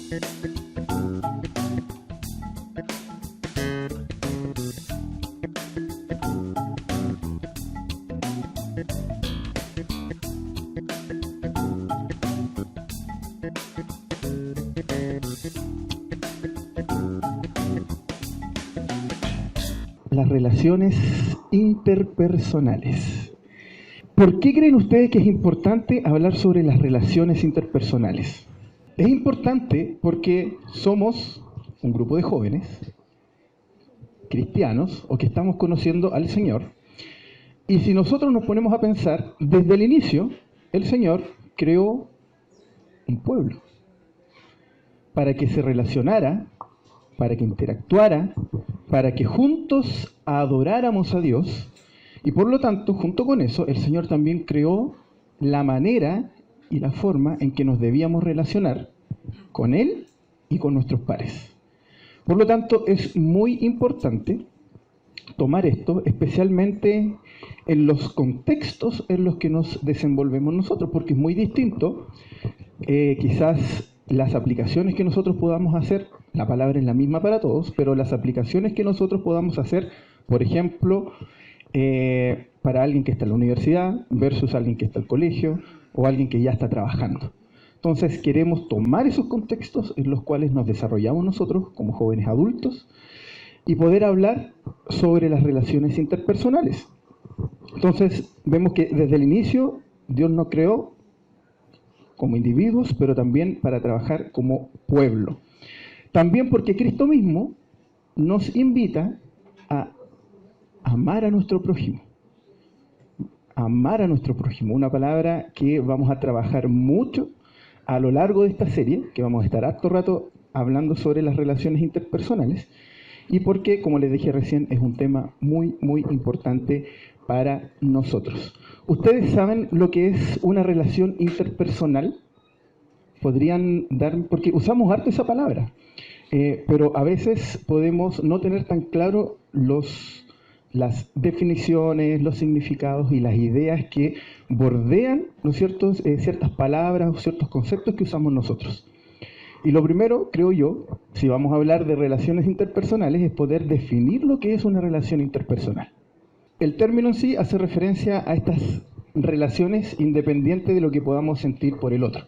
Las relaciones interpersonales. ¿Por qué creen ustedes que es importante hablar sobre las relaciones interpersonales? Es importante porque somos un grupo de jóvenes cristianos o que estamos conociendo al Señor, y si nosotros nos ponemos a pensar, desde el inicio el Señor creó un pueblo para que se relacionara, para que interactuara, para que juntos adoráramos a Dios, y por lo tanto, junto con eso, el Señor también creó la manera y la forma en que nos debíamos relacionar con Él y con nuestros pares. Por lo tanto, es muy importante tomar esto, especialmente en los contextos en los que nos desenvolvemos nosotros, porque es muy distinto, quizás las aplicaciones que nosotros podamos hacer, la palabra es la misma para todos, pero las aplicaciones que nosotros podamos hacer, por ejemplo, para alguien que está en la universidad versus alguien que está en el colegio o alguien que ya está trabajando. Entonces queremos tomar esos contextos en los cuales nos desarrollamos nosotros como jóvenes adultos y poder hablar sobre las relaciones interpersonales. Entonces vemos que desde el inicio Dios nos creó como individuos, pero también para trabajar como pueblo. También porque Cristo mismo nos invita a amar a nuestro prójimo. Amar a nuestro prójimo, una palabra que vamos a trabajar mucho a lo largo de esta serie, que vamos a estar harto rato hablando sobre las relaciones interpersonales, y porque, como les dije recién, es un tema muy, muy importante para nosotros. ¿Ustedes saben lo que es una relación interpersonal? Podrían dar, porque usamos harto esa palabra, pero a veces podemos no tener tan claro las definiciones, los significados y las ideas que bordean, ¿no es cierto?, ciertas palabras o ciertos conceptos que usamos nosotros. Y lo primero, creo yo, si vamos a hablar de relaciones interpersonales, es poder definir lo que es una relación interpersonal. El término en sí hace referencia a estas relaciones independientes de lo que podamos sentir por el otro.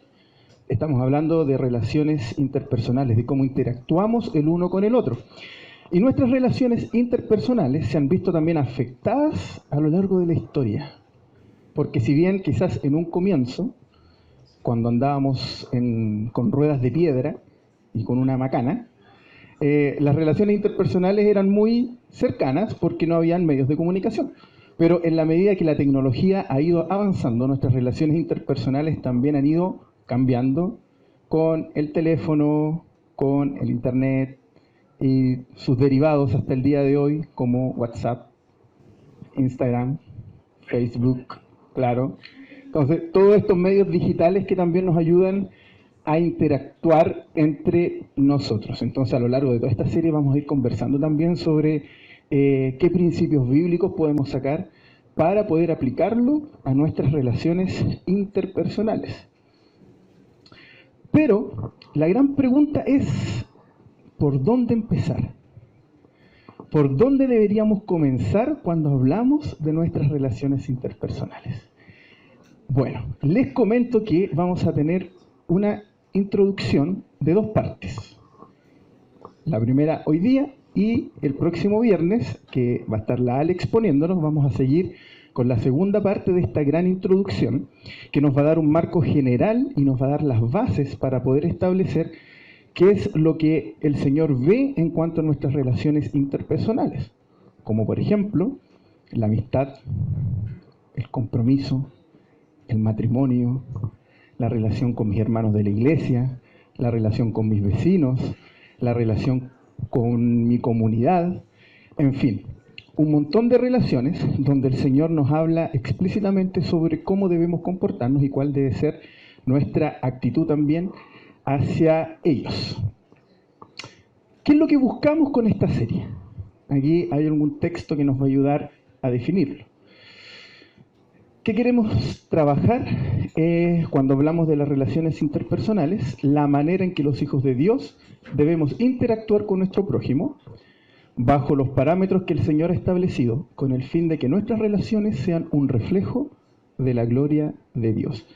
Estamos hablando de relaciones interpersonales, de cómo interactuamos el uno con el otro. Y nuestras relaciones interpersonales se han visto también afectadas a lo largo de la historia. Porque si bien quizás en un comienzo, cuando andábamos con ruedas de piedra y con una macana, las relaciones interpersonales eran muy cercanas porque no habían medios de comunicación. Pero en la medida que la tecnología ha ido avanzando, nuestras relaciones interpersonales también han ido cambiando con el teléfono, con el internet y sus derivados hasta el día de hoy, como WhatsApp, Instagram, Facebook, claro. Entonces, todos estos medios digitales que también nos ayudan a interactuar entre nosotros. Entonces, a lo largo de toda esta serie vamos a ir conversando también sobre qué principios bíblicos podemos sacar para poder aplicarlo a nuestras relaciones interpersonales. Pero la gran pregunta es, ¿por dónde empezar? ¿Por dónde deberíamos comenzar cuando hablamos de nuestras relaciones interpersonales? Bueno, les comento que vamos a tener una introducción de dos partes. La primera hoy día y el próximo viernes, que va a estar la Ale exponiéndonos, vamos a seguir con la segunda parte de esta gran introducción, que nos va a dar un marco general y nos va a dar las bases para poder establecer qué es lo que el Señor ve en cuanto a nuestras relaciones interpersonales, como por ejemplo la amistad, el compromiso, el matrimonio, la relación con mis hermanos de la iglesia, la relación con mis vecinos, la relación con mi comunidad, en fin, un montón de relaciones donde el Señor nos habla explícitamente sobre cómo debemos comportarnos y cuál debe ser nuestra actitud también hacia ellos. ¿Qué es lo que buscamos con esta serie? Aquí hay algún texto que nos va a ayudar a definirlo. ¿Qué queremos trabajar cuando hablamos de las relaciones interpersonales, la manera en que los hijos de Dios debemos interactuar con nuestro prójimo bajo los parámetros que el Señor ha establecido, con el fin de que nuestras relaciones sean un reflejo de la gloria de Dios.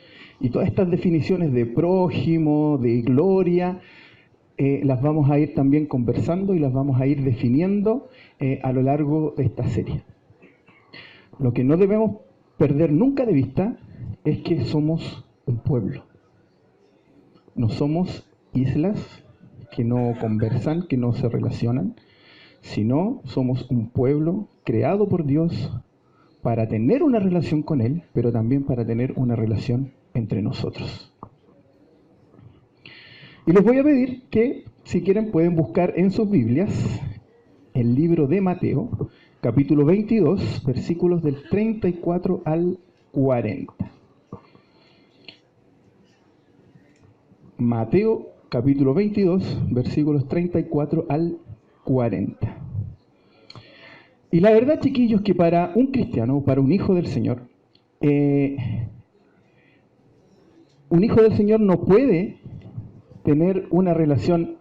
Y todas estas definiciones de prójimo, de gloria, las vamos a ir también conversando y las vamos a ir definiendo a lo largo de esta serie. Lo que no debemos perder nunca de vista es que somos un pueblo. No somos islas que no conversan, que no se relacionan, sino somos un pueblo creado por Dios para tener una relación con Él, pero también para tener una relación entre nosotros. Y les voy a pedir que, si quieren, pueden buscar en sus Biblias el libro de Mateo, capítulo 22, versículos del 34 al 40. Mateo, capítulo 22, versículos 34 al 40. Y la verdad, chiquillos, que para un cristiano, para un hijo del Señor, un hijo del Señor no puede tener una relación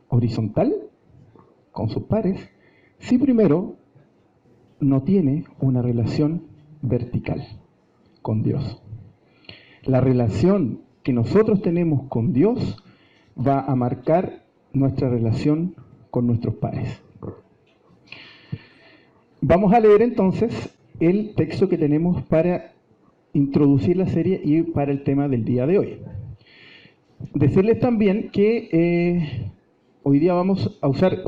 horizontal con sus pares si primero no tiene una relación vertical con Dios. La relación que nosotros tenemos con Dios va a marcar nuestra relación con nuestros pares. Vamos a leer entonces el texto que tenemos para introducir la serie y para el tema del día de hoy. Decirles también que hoy día vamos a usar,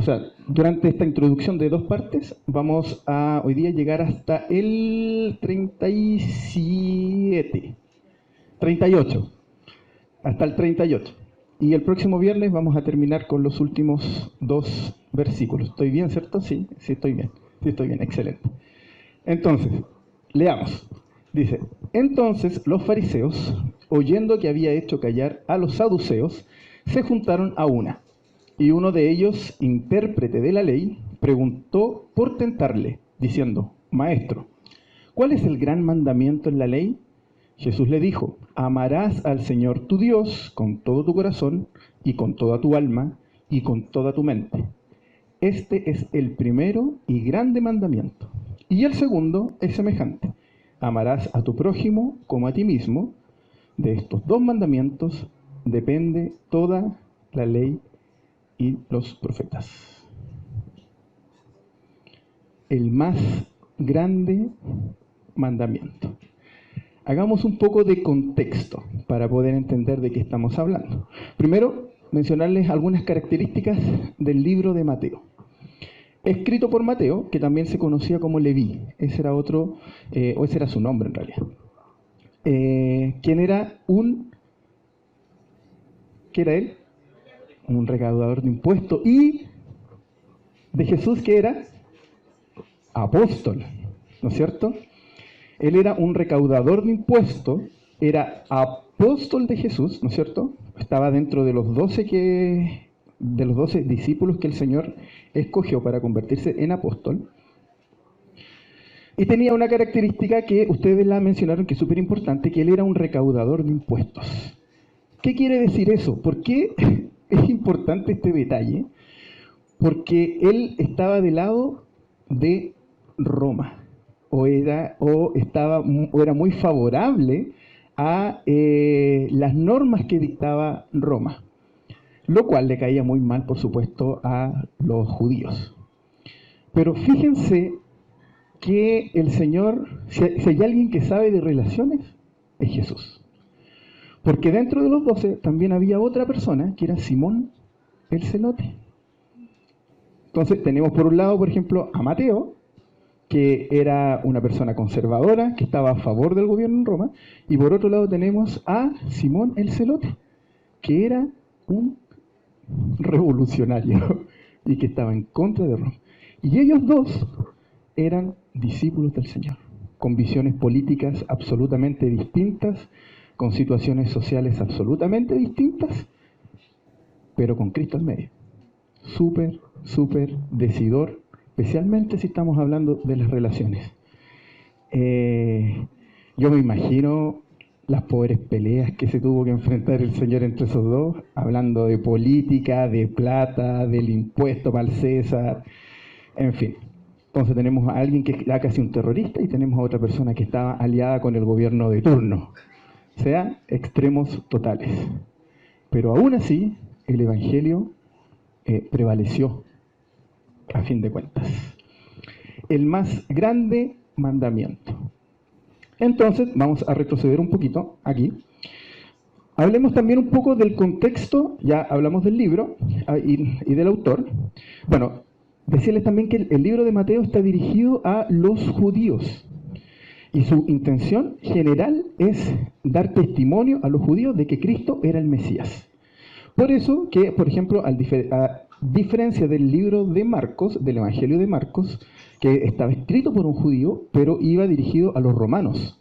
durante esta introducción de 2 partes, vamos a hoy día llegar hasta el 38, hasta el 38. Y el próximo viernes vamos a terminar con los últimos 2 versículos. ¿Estoy bien, cierto? Sí, estoy bien. Sí, estoy bien, excelente. Entonces, leamos. Dice, entonces los fariseos, oyendo que había hecho callar a los saduceos, se juntaron a una. Y uno de ellos, intérprete de la ley, preguntó por tentarle, diciendo, Maestro, ¿cuál es el gran mandamiento en la ley? Jesús le dijo, amarás al Señor tu Dios con todo tu corazón y con toda tu alma y con toda tu mente. Este es el primero y grande mandamiento. Y el segundo es semejante. Amarás a tu prójimo como a ti mismo. De estos 2 mandamientos depende toda la ley y los profetas. El más grande mandamiento. Hagamos un poco de contexto para poder entender de qué estamos hablando. Primero, mencionarles algunas características del libro de Mateo. Escrito por Mateo, que también se conocía como Leví. Ese era ese era su nombre en realidad. ¿Quién era ¿qué era él? Un recaudador de impuestos. Y de Jesús, ¿qué era? Apóstol, ¿no es cierto? Él era un recaudador de impuestos, era apóstol de Jesús, ¿no es cierto? Estaba dentro de los 12 discípulos que el Señor escogió para convertirse en apóstol. Y tenía una característica que ustedes la mencionaron que es súper importante, que él era un recaudador de impuestos. ¿Qué quiere decir eso? ¿Por qué es importante este detalle? Porque él estaba del lado de Roma, o era muy favorable a las normas que dictaba Roma, lo cual le caía muy mal, por supuesto, a los judíos. Pero fíjense que el Señor, si hay alguien que sabe de relaciones, es Jesús. Porque dentro de los 12 también había otra persona, que era Simón el Celote. Entonces tenemos por un lado, por ejemplo, a Mateo, que era una persona conservadora, que estaba a favor del gobierno en Roma, y por otro lado tenemos a Simón el Celote, que era un revolucionario y que estaba en contra de Roma. Y ellos 2 eran discípulos del Señor, con visiones políticas absolutamente distintas, con situaciones sociales absolutamente distintas, pero con Cristo en medio. Súper decidor, especialmente si estamos hablando de las relaciones. Yo me imagino las pobres peleas que se tuvo que enfrentar el Señor entre esos dos, hablando de política, de plata, del impuesto para el César, en fin. Entonces tenemos a alguien que era casi un terrorista y tenemos a otra persona que estaba aliada con el gobierno de turno. O sea, extremos totales. Pero aún así, el Evangelio prevaleció, a fin de cuentas. El más grande mandamiento. Entonces, vamos a retroceder un poquito aquí. Hablemos también un poco del contexto, ya hablamos del libro y del autor. Bueno, decirles también que el libro de Mateo está dirigido a los judíos. Y su intención general es dar testimonio a los judíos de que Cristo era el Mesías. Por eso que, por ejemplo, a diferencia del libro de Marcos, del Evangelio de Marcos, que estaba escrito por un judío, pero iba dirigido a los romanos.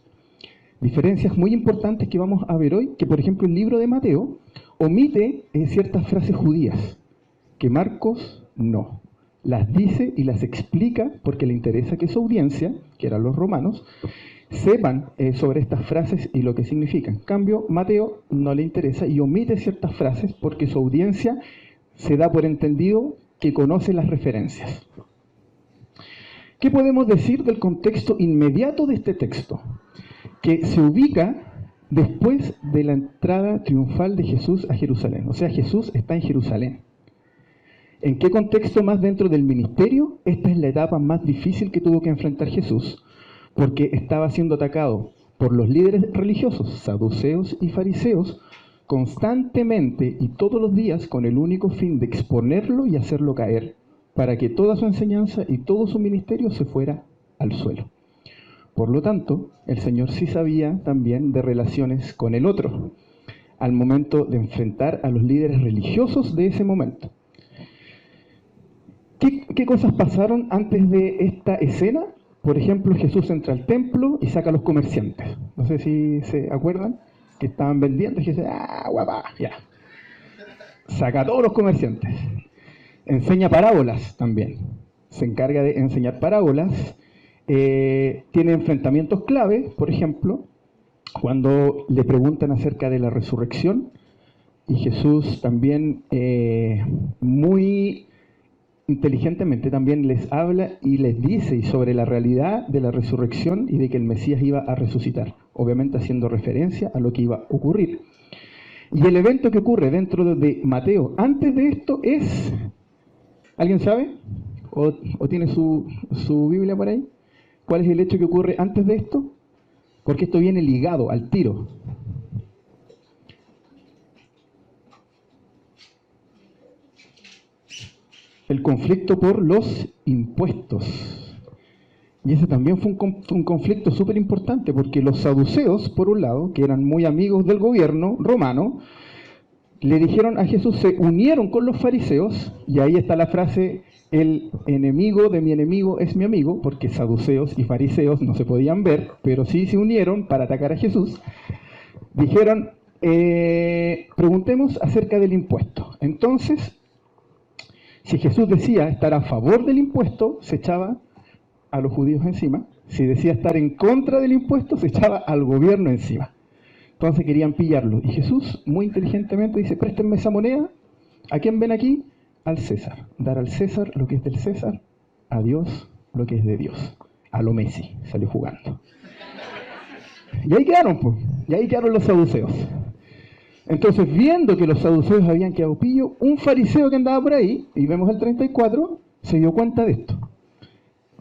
Diferencias muy importantes que vamos a ver hoy, que por ejemplo el libro de Mateo omite ciertas frases judías, que Marcos no. Las dice y las explica porque le interesa que su audiencia, que eran los romanos, sepan sobre estas frases y lo que significan. En cambio, Mateo no le interesa y omite ciertas frases porque su audiencia se da por entendido que conoce las referencias. ¿Qué podemos decir del contexto inmediato de este texto? Que se ubica después de la entrada triunfal de Jesús a Jerusalén. O sea, Jesús está en Jerusalén. ¿En qué contexto más dentro del ministerio? Esta es la etapa más difícil que tuvo que enfrentar Jesús, porque estaba siendo atacado por los líderes religiosos, saduceos y fariseos, constantemente y todos los días con el único fin de exponerlo y hacerlo caer, para que toda su enseñanza y todo su ministerio se fuera al suelo. Por lo tanto, el Señor sí sabía también de relaciones con el otro, al momento de enfrentar a los líderes religiosos de ese momento. ¿Qué cosas pasaron antes de esta escena? Por ejemplo, Jesús entra al templo y saca a los comerciantes. No sé si se acuerdan que estaban vendiendo y dice, guapa, ya. Saca a todos los comerciantes. Enseña parábolas también. Se encarga de enseñar parábolas. Tiene enfrentamientos clave, por ejemplo, cuando le preguntan acerca de la resurrección. Y Jesús también muy inteligentemente también les habla y les dice y sobre la realidad de la resurrección y de que el Mesías iba a resucitar, obviamente haciendo referencia a lo que iba a ocurrir. Y el evento que ocurre dentro de Mateo antes de esto es, ¿alguien sabe? ¿O tiene su Biblia por ahí? ¿Cuál es el hecho que ocurre antes de esto? Porque esto viene ligado al tiro. El conflicto por los impuestos. Y ese también fue un conflicto súper importante, porque los saduceos, por un lado, que eran muy amigos del gobierno romano, le dijeron a Jesús, se unieron con los fariseos, y ahí está la frase, el enemigo de mi enemigo es mi amigo, porque saduceos y fariseos no se podían ver, pero sí se unieron para atacar a Jesús. Dijeron, preguntemos acerca del impuesto. Entonces, si Jesús decía estar a favor del impuesto, se echaba a los judíos encima. Si decía estar en contra del impuesto, se echaba al gobierno encima. Entonces querían pillarlo. Y Jesús, muy inteligentemente, dice, préstenme esa moneda. ¿A quién ven aquí? Al César. Dar al César lo que es del César, a Dios lo que es de Dios. A lo Messi, salió jugando. Y ahí quedaron, pues. Y ahí quedaron los saduceos. Entonces, viendo que los saduceos habían quedado pillos, un fariseo que andaba por ahí, y vemos el 34, se dio cuenta de esto.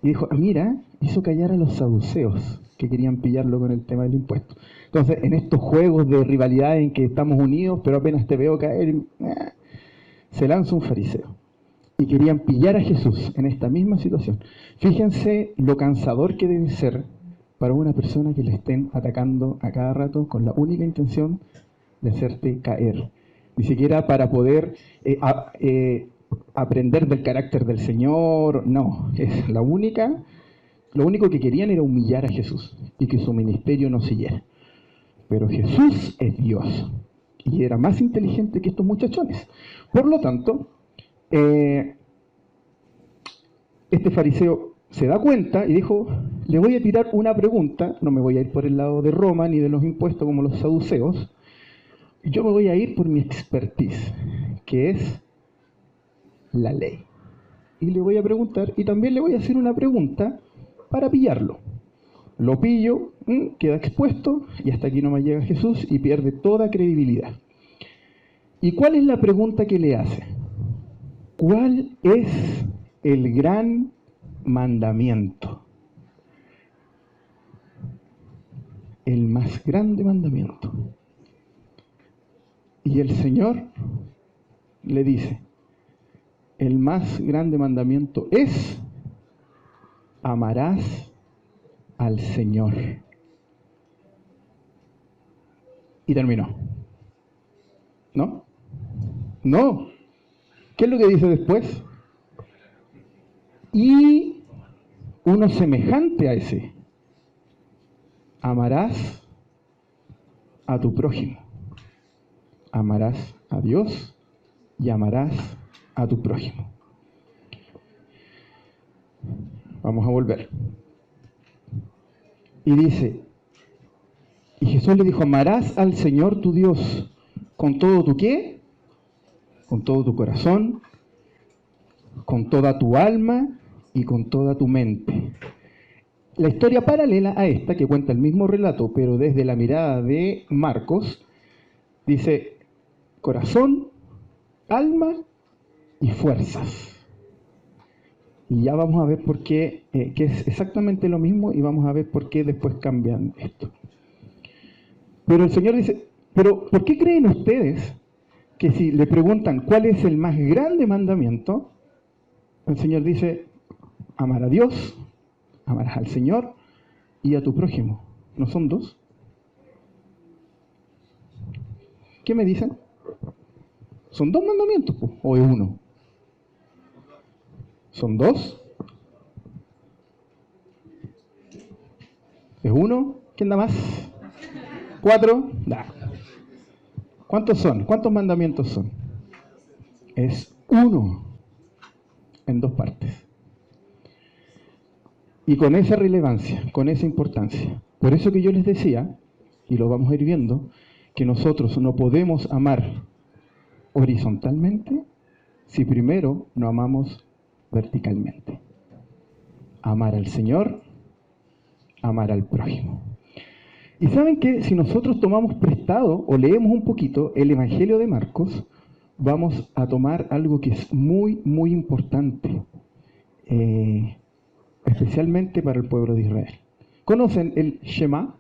Y dijo, mira, hizo callar a los saduceos que querían pillarlo con el tema del impuesto. Entonces, en estos juegos de rivalidad en que estamos unidos, pero apenas te veo caer, se lanza un fariseo. Y querían pillar a Jesús en esta misma situación. Fíjense lo cansador que debe ser para una persona que le estén atacando a cada rato con la única intención de hacerte caer. Ni siquiera para poder aprender del carácter del Señor, no. Es lo único que querían era humillar a Jesús y que su ministerio no siguiera. Pero Jesús es Dios y era más inteligente que estos muchachones. Por lo tanto, este fariseo se da cuenta y dijo, le voy a tirar una pregunta, no me voy a ir por el lado de Roma ni de los impuestos como los saduceos, yo me voy a ir por mi expertise, que es la ley. Y le voy a preguntar, y también le voy a hacer una pregunta para pillarlo. Lo pillo, queda expuesto, y hasta aquí no me llega Jesús y pierde toda credibilidad. ¿Y cuál es la pregunta que le hace? ¿Cuál es el gran mandamiento? El más grande mandamiento. Y el Señor le dice, el más grande mandamiento es, amarás al Señor. Y terminó. ¿No? No. ¿Qué es lo que dice después? Y uno semejante a ese, amarás a tu prójimo. Amarás a Dios y amarás a tu prójimo. Vamos a volver. Y dice, y Jesús le dijo, amarás al Señor tu Dios con todo tu ¿qué? Con todo tu corazón, con toda tu alma y con toda tu mente. La historia paralela a esta, que cuenta el mismo relato, pero desde la mirada de Marcos, dice, corazón, alma y fuerzas. Y ya vamos a ver por qué, que es exactamente lo mismo, y vamos a ver por qué después cambian esto. Pero el Señor dice, pero ¿por qué creen ustedes que si le preguntan cuál es el más grande mandamiento, el Señor dice, amar a Dios, amarás al Señor y a tu prójimo? ¿No son dos? ¿Qué me dicen? ¿Son dos mandamientos o es uno? ¿Son dos? ¿Es uno? ¿Quién da más? ¿Cuatro? Nah. ¿Cuántos son? ¿Cuántos mandamientos son? Es uno en dos partes. Y con esa relevancia, con esa importancia. Por eso que yo les decía, y lo vamos a ir viendo, que nosotros no podemos amar horizontalmente si primero no amamos verticalmente. Amar al Señor, amar al prójimo. Y saben que si nosotros tomamos prestado o leemos un poquito el Evangelio de Marcos, vamos a tomar algo que es muy, muy importante, especialmente para el pueblo de Israel. ¿Conocen el Shema?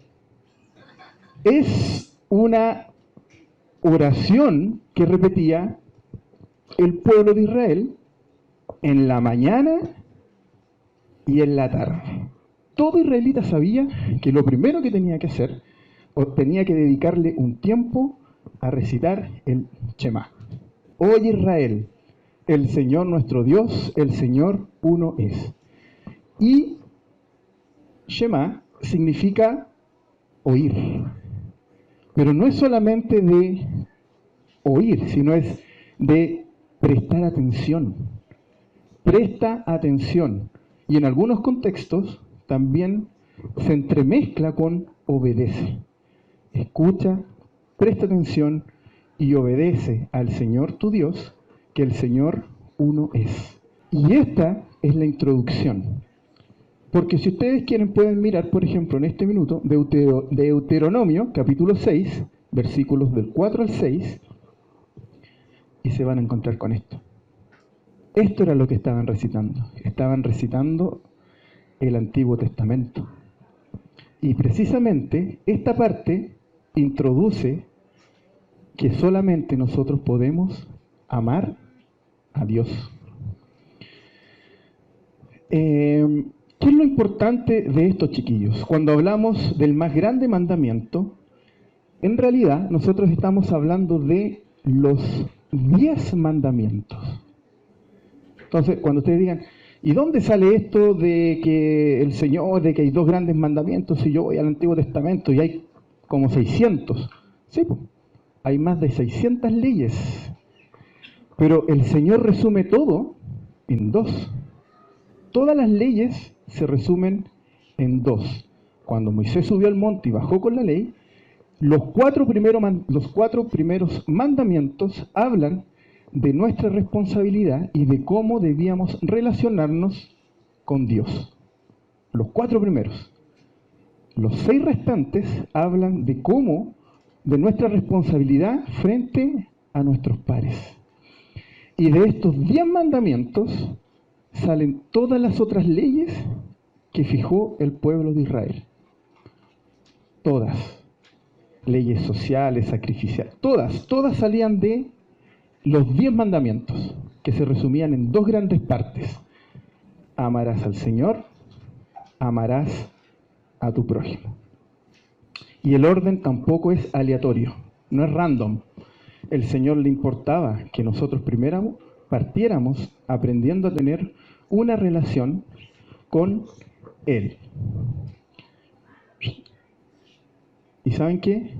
Es una oración que repetía el pueblo de Israel en la mañana y en la tarde. Todo israelita sabía que lo primero que tenía que hacer, o tenía que dedicarle un tiempo a recitar el Shema. Oye Israel, el Señor nuestro Dios, el Señor uno es. Y Shema significa oír. Pero no es solamente de oír, sino es de prestar atención. Presta atención. Y en algunos contextos también se entremezcla con obedece. Escucha, presta atención y obedece al Señor tu Dios, que el Señor uno es. Y esta es la introducción. Porque si ustedes quieren pueden mirar, por ejemplo, en este minuto, Deuteronomio, capítulo 6, versículos del 4 al 6, y se van a encontrar con esto. Esto era lo que estaban recitando. Estaban recitando el Antiguo Testamento. Y precisamente esta parte introduce que solamente nosotros podemos amar a Dios. ¿Qué es lo importante de estos chiquillos? Cuando hablamos del más grande mandamiento, en realidad nosotros estamos hablando de los 10 mandamientos. Entonces, cuando ustedes digan, ¿y dónde sale esto de que el Señor, de que hay dos grandes mandamientos? Si yo voy al Antiguo Testamento y hay como 600. Sí, pues, hay más de 600 leyes. Pero el Señor resume todo en dos. Todas las leyes se resumen en dos. Cuando Moisés subió al monte y bajó con la ley, los cuatro primeros mandamientos hablan de nuestra responsabilidad y de cómo debíamos relacionarnos con Dios. Los cuatro primeros. Los 6 restantes hablan de cómo, de nuestra responsabilidad frente a nuestros pares. Y de estos 10 mandamientos salen todas las otras leyes que fijó el pueblo de Israel. Todas. Leyes sociales, sacrificiales, todas salían de los 10 mandamientos, que se resumían en 2 grandes partes. Amarás al Señor, amarás a tu prójimo. Y el orden tampoco es aleatorio, no es random. El Señor le importaba que nosotros primero partiéramos aprendiendo a tener una relación con Él. ¿Y saben qué?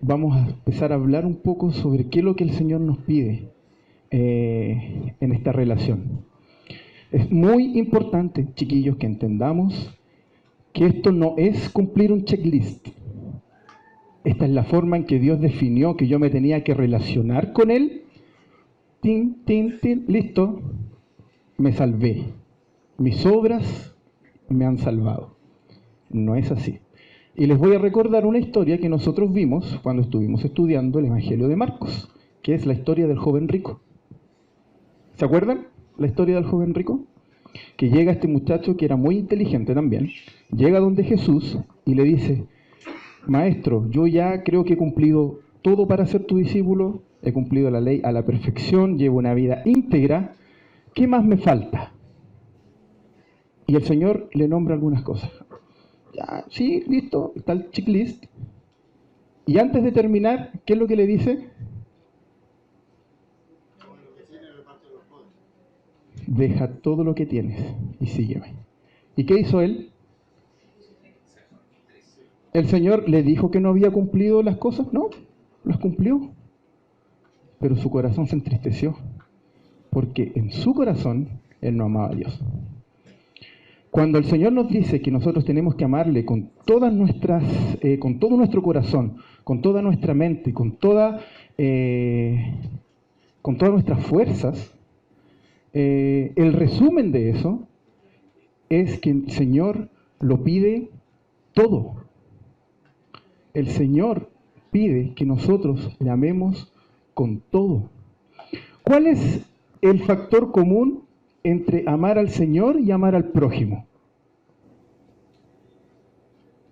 Vamos a empezar a hablar un poco sobre qué es lo que el Señor nos pide en esta relación. Es muy importante, chiquillos, que entendamos que esto no es cumplir un checklist. Esta es la forma en que Dios definió que yo me tenía que relacionar con Él. Tin, tin, tin, listo, me salvé. Mis obras me han salvado. No es así. Y les voy a recordar una historia que nosotros vimos cuando estuvimos estudiando el Evangelio de Marcos, que es la historia del joven rico. ¿Se acuerdan la historia del joven rico? Que llega este muchacho que era muy inteligente también, llega donde Jesús y le dice: Maestro, yo ya creo que he cumplido todo para ser tu discípulo, he cumplido la ley a la perfección, llevo una vida íntegra, ¿qué más me falta? Y el Señor le nombra algunas cosas. Ya, sí, listo, está el checklist. Y antes de terminar, ¿qué es lo que le dice? Deja todo lo que tienes y sígueme. ¿Y qué hizo él? ¿El Señor le dijo que no había cumplido las cosas? No, las cumplió. Pero su corazón se entristeció, porque en su corazón él no amaba a Dios. Cuando el Señor nos dice que nosotros tenemos que amarle con todas nuestras, con todo nuestro corazón, con toda nuestra mente, con todas nuestras fuerzas, el resumen de eso es que el Señor lo pide todo. El Señor pide que nosotros le amemos con todo. ¿Cuál es el factor común entre amar al Señor y amar al prójimo?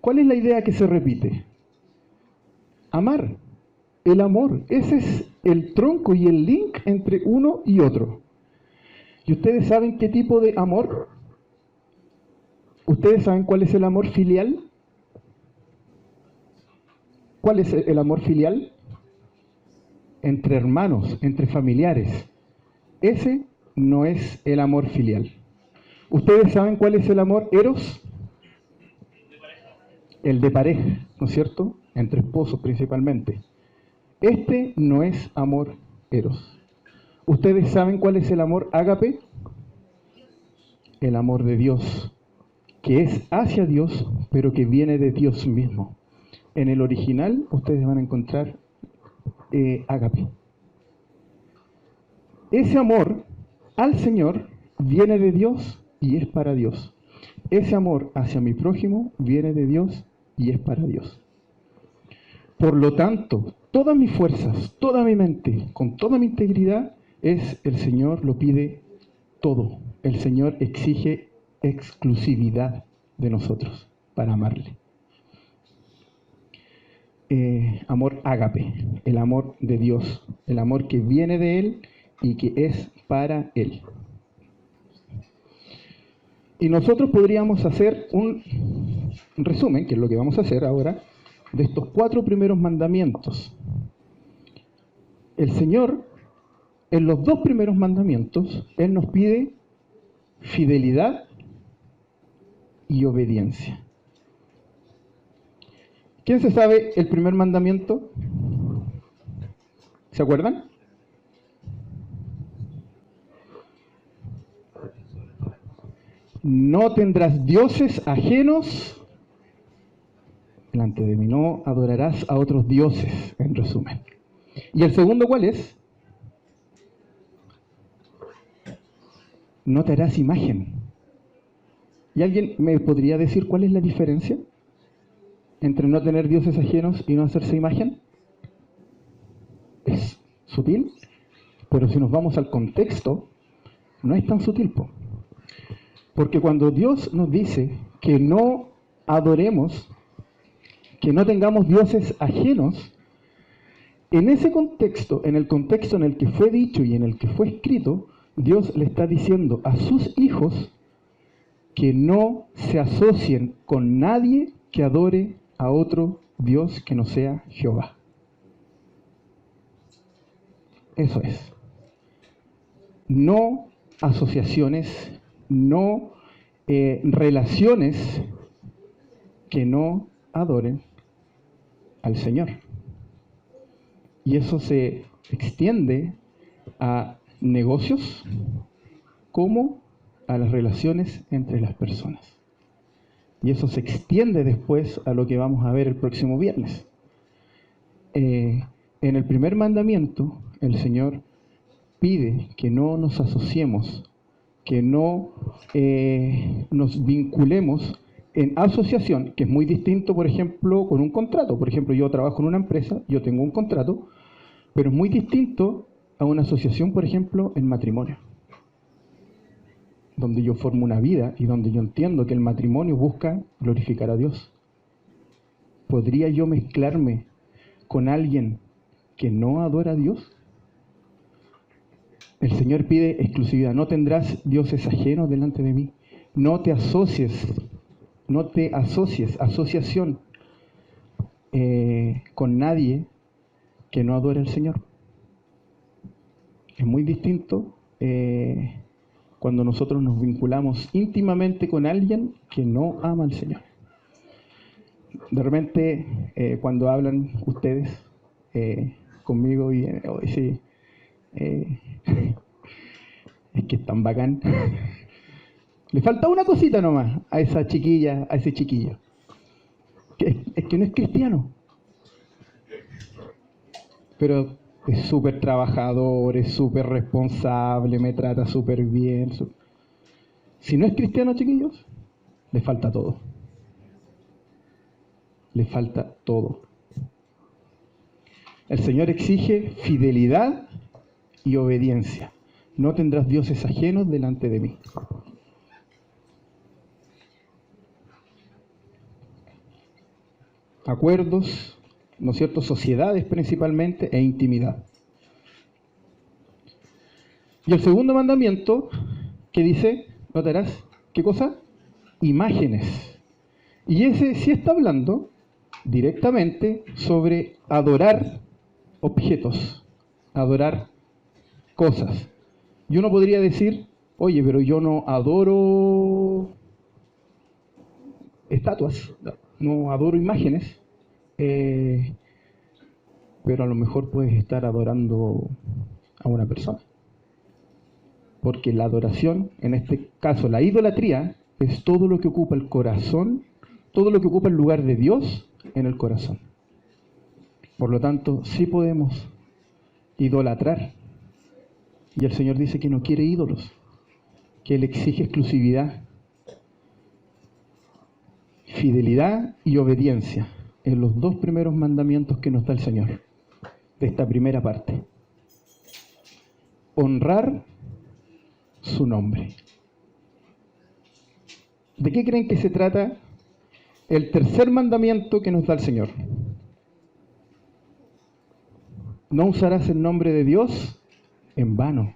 ¿Cuál es la idea que se repite? Amar, el amor. Ese es el tronco y el link entre uno y otro. ¿Y ustedes saben qué tipo de amor? ¿Ustedes saben cuál es el amor filial? ¿Cuál es el amor filial? Entre hermanos, entre familiares. Ese no es el amor filial. ¿Ustedes saben cuál es el amor eros? El de pareja, ¿no es cierto? Entre esposos principalmente. Este no es amor eros. ¿Ustedes saben cuál es el amor ágape? El amor de Dios, que es hacia Dios, pero que viene de Dios mismo. En el original ustedes van a encontrar ágape. Ese amor al Señor viene de Dios y es para Dios. Ese amor hacia mi prójimo viene de Dios y es para Dios. Por lo tanto, todas mis fuerzas, toda mi mente, con toda mi integridad, el Señor lo pide todo. El Señor exige exclusividad de nosotros para amarle. Amor ágape, el amor de Dios, el amor que viene de Él y que es para Él. Y nosotros podríamos hacer un resumen, que es lo que vamos a hacer ahora, de estos 4 primeros mandamientos. El Señor, en los 2 primeros mandamientos, Él nos pide fidelidad y obediencia. ¿Quién se sabe el primer mandamiento? ¿Se acuerdan? no tendrás dioses ajenos delante de mí, no adorarás a otros dioses, en resumen. ¿Y el segundo cuál es? No te harás imagen. ¿Y alguien me podría decir cuál es la diferencia entre no tener dioses ajenos y no hacerse imagen? Es sutil, pero si nos vamos al contexto, no es tan sutil, porque cuando Dios nos dice que no adoremos, que no tengamos dioses ajenos, en ese contexto, en el contexto en el que fue dicho y en el que fue escrito, Dios le está diciendo a sus hijos que no se asocien con nadie que adore a otro Dios que no sea Jehová. Eso es. No asociaciones, no relaciones que no adoren al Señor. Y eso se extiende a negocios como a las relaciones entre las personas. Y eso se extiende después a lo que vamos a ver el próximo viernes. En el primer mandamiento, el Señor pide que no nos asociemos, que no nos vinculemos en asociación, que es muy distinto, por ejemplo, con un contrato. Por ejemplo, yo trabajo en una empresa, yo tengo un contrato, pero es muy distinto a una asociación, por ejemplo, en matrimonio, donde yo formo una vida y donde yo entiendo que el matrimonio busca glorificar a Dios. ¿Podría yo mezclarme con alguien que no adora a Dios? El Señor pide exclusividad. No tendrás dioses ajenos delante de mí. No te asocies, asociación con nadie que no adore al Señor. Es muy distinto cuando nosotros nos vinculamos íntimamente con alguien que no ama al Señor. De repente, cuando hablan ustedes conmigo y sí, es que es tan bacán. Le falta una cosita nomás a esa chiquilla, a ese chiquillo. Es que no es cristiano. Pero es súper trabajador, es súper responsable, me trata súper bien. Si no es cristiano, chiquillos, le falta todo. Le falta todo. El Señor exige fidelidad y obediencia. No tendrás dioses ajenos delante de mí. Acuerdos, ¿no es cierto? Sociedades principalmente e intimidad. Y el segundo mandamiento que dice, no te harás, ¿qué cosa? Imágenes. Y ese sí está hablando directamente sobre adorar objetos, adorar cosas. Y uno podría decir, oye, pero yo no adoro estatuas, no adoro imágenes, pero a lo mejor puedes estar adorando a una persona. Porque la adoración, en este caso la idolatría, es todo lo que ocupa el corazón, todo lo que ocupa el lugar de Dios en el corazón. Por lo tanto, sí podemos idolatrar. Y el Señor dice que no quiere ídolos, que Él exige exclusividad, fidelidad y obediencia en los dos primeros mandamientos que nos da el Señor, de esta primera parte. Honrar su nombre. ¿De qué creen que se trata el tercer mandamiento que nos da el Señor? No usarás el nombre de Dios en vano.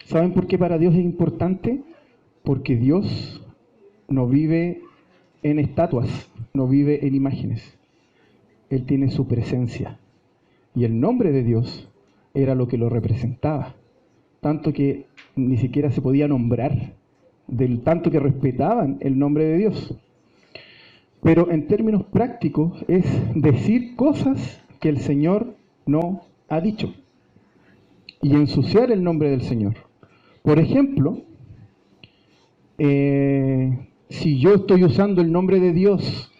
¿Saben por qué para Dios es importante? Porque Dios no vive en estatuas, no vive en imágenes. Él tiene su presencia. Y el nombre de Dios era lo que lo representaba. Tanto que ni siquiera se podía nombrar, del tanto que respetaban el nombre de Dios. Pero en términos prácticos es decir cosas que el Señor no ha dicho. Y ensuciar el nombre del Señor. Por ejemplo, si yo estoy usando el nombre de Dios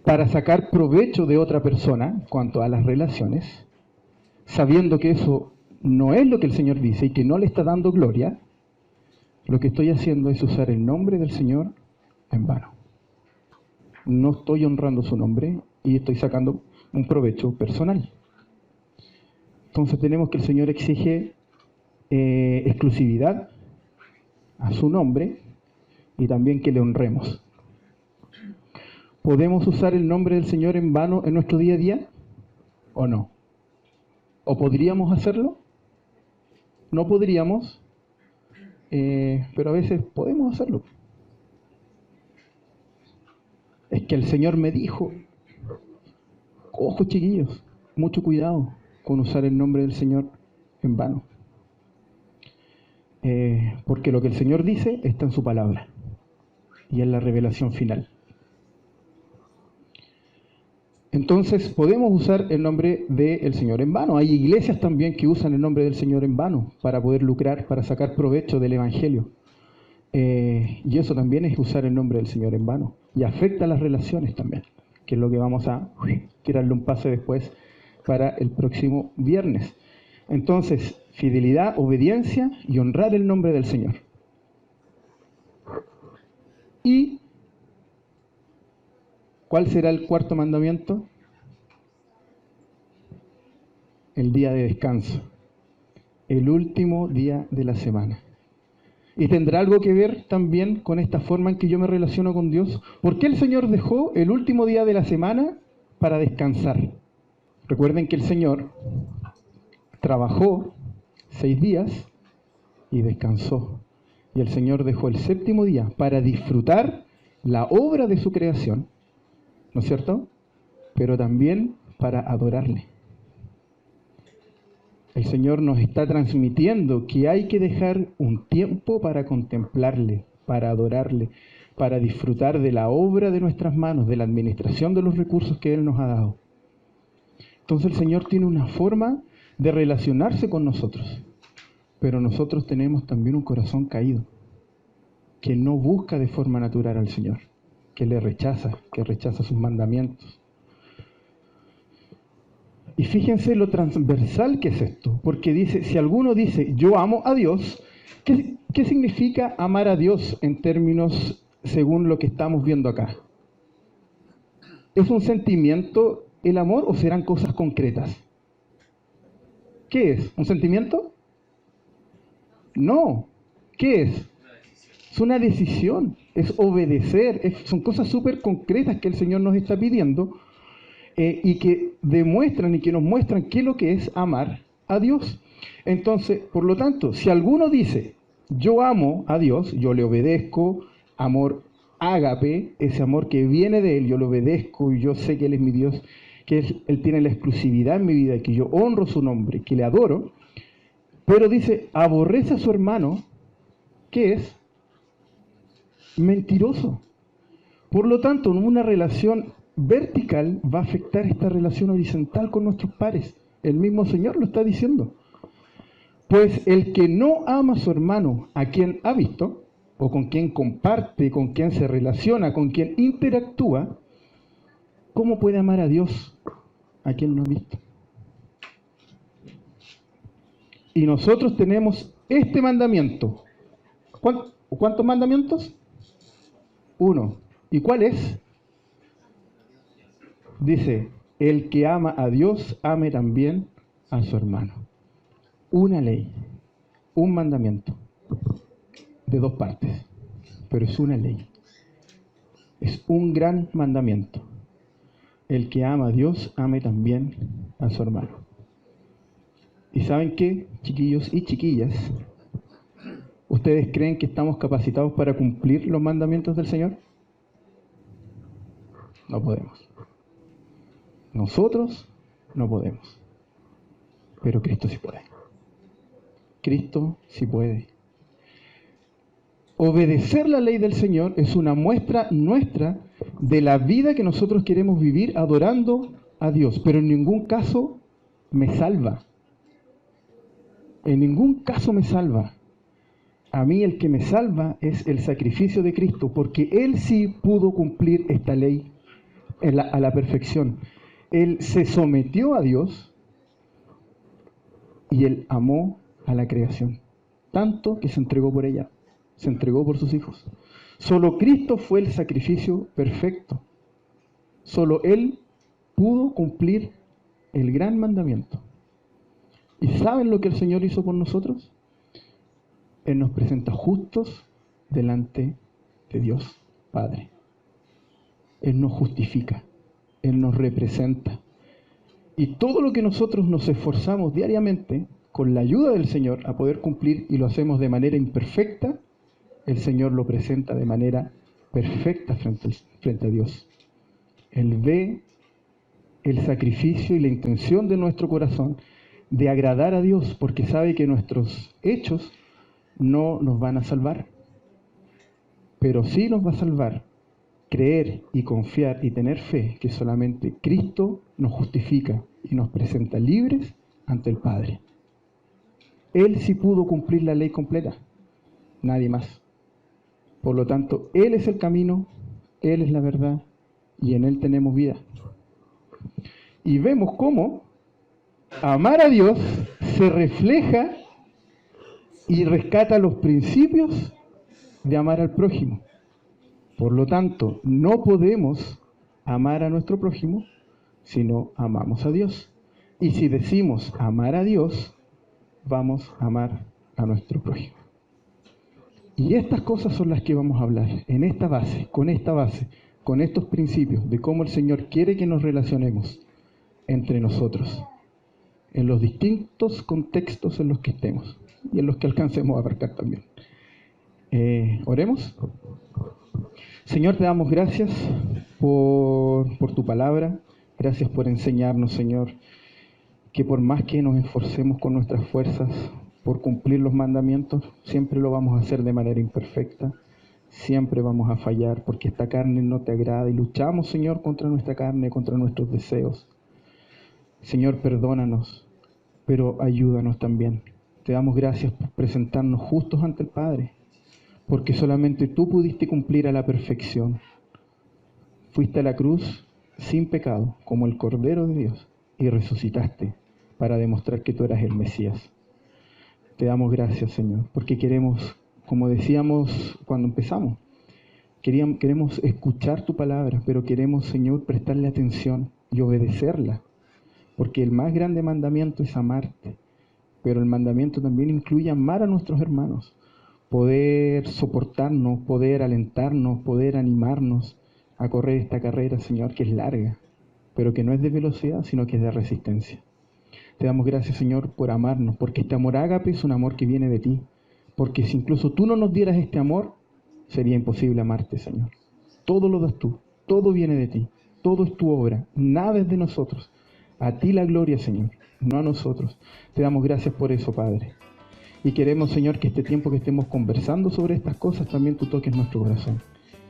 para sacar provecho de otra persona en cuanto a las relaciones, sabiendo que eso no es lo que el Señor dice y que no le está dando gloria, lo que estoy haciendo es usar el nombre del Señor en vano. No estoy honrando su nombre y estoy sacando un provecho personal. Entonces tenemos que el Señor exige exclusividad a su nombre y también que le honremos. ¿Podemos usar el nombre del Señor en vano en nuestro día a día o no? ¿O podríamos hacerlo? No podríamos, pero a veces podemos hacerlo. Es que el Señor me dijo, ojo chiquillos, mucho cuidado con usar el nombre del Señor en vano. Porque lo que el Señor dice está en su palabra y en la revelación final. Entonces podemos usar el nombre del Señor en vano. Hay iglesias también que usan el nombre del Señor en vano para poder lucrar, para sacar provecho del Evangelio. Y eso también es usar el nombre del Señor en vano. Y afecta a las relaciones también, que es lo que vamos a tirarle un pase después para el próximo viernes. Entonces, fidelidad, obediencia y honrar el nombre del Señor. ¿Y cuál será el cuarto mandamiento? El día de descanso. El último día de la semana. ¿Y tendrá algo que ver también con esta forma en que yo me relaciono con Dios? ¿Por qué el Señor dejó el último día de la semana para descansar? Recuerden que el Señor trabajó 6 días y descansó. Y el Señor dejó el séptimo día para disfrutar la obra de su creación, ¿no es cierto? Pero también para adorarle. El Señor nos está transmitiendo que hay que dejar un tiempo para contemplarle, para adorarle, para disfrutar de la obra de nuestras manos, de la administración de los recursos que Él nos ha dado. Entonces el Señor tiene una forma de relacionarse con nosotros, pero nosotros tenemos también un corazón caído, que no busca de forma natural al Señor, que le rechaza, que rechaza sus mandamientos. Y fíjense lo transversal que es esto, porque dice, si alguno dice, yo amo a Dios, ¿qué significa amar a Dios en términos según lo que estamos viendo acá? ¿Es un sentimiento el amor o serán cosas concretas? ¿Qué es? ¿Un sentimiento? No. ¿Qué es? Es una decisión, es obedecer, son cosas súper concretas que el Señor nos está pidiendo y que demuestran y que nos muestran qué es lo que es amar a Dios. Entonces, por lo tanto, si alguno dice, yo amo a Dios, yo le obedezco, amor ágape, ese amor que viene de Él, yo le obedezco y yo sé que Él es mi Dios, que Él tiene la exclusividad en mi vida, que yo honro su nombre, que le adoro, pero dice, aborrece a su hermano, ¿qué es? Mentiroso. Por lo tanto, una relación vertical va a afectar esta relación horizontal con nuestros pares. El mismo Señor lo está diciendo. Pues el que no ama a su hermano, a quien ha visto, o con quien comparte, con quien se relaciona, con quien interactúa, ¿cómo puede amar a Dios a quien no ha visto? Y nosotros tenemos este mandamiento. ¿Cuántos mandamientos? 1. ¿Y cuál es? Dice, el que ama a Dios, ame también a su hermano. Una ley, un mandamiento, de 2 partes, pero es una ley. Es un gran mandamiento. El que ama a Dios, ame también a su hermano. ¿Y saben qué, chiquillos y chiquillas? ¿Ustedes creen que estamos capacitados para cumplir los mandamientos del Señor? No podemos. Nosotros no podemos. Pero Cristo sí puede. Cristo sí puede. Obedecer la ley del Señor es una muestra nuestra de la vida que nosotros queremos vivir adorando a Dios, pero en ningún caso me salva. En ningún caso me salva. A mí el que me salva es el sacrificio de Cristo, porque Él sí pudo cumplir esta ley a la perfección. Él se sometió a Dios y Él amó a la creación, tanto que se entregó por ella, se entregó por sus hijos. Solo Cristo fue el sacrificio perfecto. Solo Él pudo cumplir el gran mandamiento. ¿Y saben lo que el Señor hizo por nosotros? Él nos presenta justos delante de Dios Padre. Él nos justifica, Él nos representa. Y todo lo que nosotros nos esforzamos diariamente, con la ayuda del Señor, a poder cumplir, y lo hacemos de manera imperfecta, el Señor lo presenta de manera perfecta frente a Dios. Él ve el sacrificio y la intención de nuestro corazón de agradar a Dios, porque sabe que nuestros hechos no nos van a salvar, pero sí nos va a salvar creer y confiar y tener fe que solamente Cristo nos justifica y nos presenta libres ante el Padre. Él sí pudo cumplir la ley completa, nadie más. Por lo tanto, Él es el camino, Él es la verdad y en Él tenemos vida. Y vemos cómo amar a Dios se refleja y rescata los principios de amar al prójimo. Por lo tanto, no podemos amar a nuestro prójimo si no amamos a Dios. Y si decimos amar a Dios, vamos a amar a nuestro prójimo. Y estas cosas son las que vamos a hablar en esta base, con estos principios de cómo el Señor quiere que nos relacionemos entre nosotros, en los distintos contextos en los que estemos y en los que alcancemos a abarcar también. Oremos. Señor, te damos gracias por tu palabra, gracias por enseñarnos, Señor, que por más que nos esforcemos con nuestras fuerzas por cumplir los mandamientos, siempre lo vamos a hacer de manera imperfecta, siempre vamos a fallar, porque esta carne no te agrada y luchamos, Señor, contra nuestra carne, contra nuestros deseos. Señor, perdónanos, pero ayúdanos también. Te damos gracias por presentarnos justos ante el Padre, porque solamente tú pudiste cumplir a la perfección. Fuiste a la cruz sin pecado, como el Cordero de Dios, y resucitaste para demostrar que tú eras el Mesías. Te damos gracias, Señor, porque queremos, como decíamos cuando empezamos, queremos escuchar tu palabra, pero queremos, Señor, prestarle atención y obedecerla, porque el más grande mandamiento es amarte, pero el mandamiento también incluye amar a nuestros hermanos, poder soportarnos, poder alentarnos, poder animarnos a correr esta carrera, Señor, que es larga, pero que no es de velocidad, sino que es de resistencia. Te damos gracias, Señor, por amarnos, porque este amor ágape es un amor que viene de ti, porque si incluso tú no nos dieras este amor, sería imposible amarte, Señor. Todo lo das tú, todo viene de ti, todo es tu obra, nada es de nosotros. A ti la gloria, Señor, no a nosotros. Te damos gracias por eso, Padre. Y queremos, Señor, que este tiempo que estemos conversando sobre estas cosas, también tú toques nuestro corazón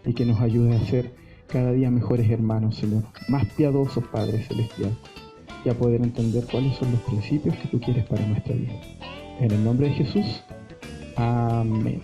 y que nos ayudes a ser cada día mejores hermanos, Señor, más piadosos, Padre Celestial, y a poder entender cuáles son los principios que tú quieres para nuestra vida. En el nombre de Jesús, amén.